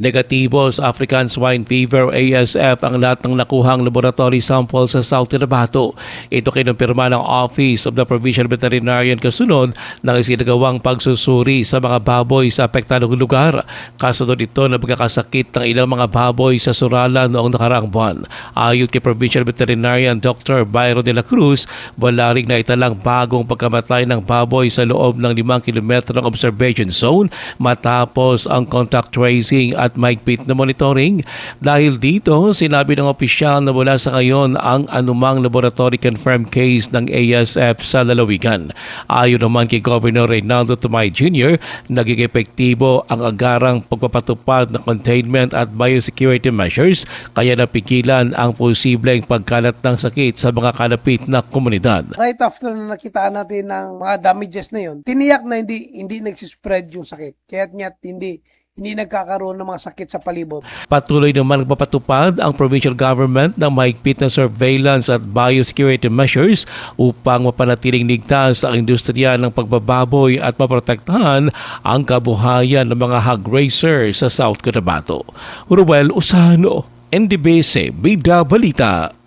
Negatibo sa African Swine Fever ASF ang lahat ng nakuhang laboratory samples sa South Cotabato. Ito kinumpirma ng Office of the Provincial Veterinarian kasunod ng isinagawang pagsusuri sa mga baboy sa apektadong lugar. Kasunod ito na pagkakasakit ng ilang mga baboy sa Surala noong nakaraang buwan. Ayon kay Provincial Veterinarian Dr. Byron de la Cruz, wala ring naitalang bagong pagkamatay ng baboy sa loob ng 5 kilometrong observation zone matapos ang contact tracing at mahigpit na monitoring. Dahil dito, sinabi ng opisyal na mula sa ngayon ang anumang laboratory confirmed case ng ASF sa lalawigan. Ayon naman kay Governor Reynaldo Tumay Jr., naging epektibo ang agarang pagpapatupad ng containment at biosecurity measures kaya napigilan ang posibleng pagkalat ng sakit sa mga kalapit na komunidad. Right after na nakitaan natin ng mga damages na yun, tiniyak na hindi nagsispread yung sakit. Kaya't hindi nagkakaroon ng mga sakit sa palibot. Patuloy naman nagpapatupad ang provincial government ng mahigpit na surveillance at biosecurity measures upang mapanatiling ligtas ang industriya ng pagbababoy at maprotektahan ang kabuhayan ng mga hog raisers sa South Cotabato. Ruel Usano, NDBC, Bida Balita.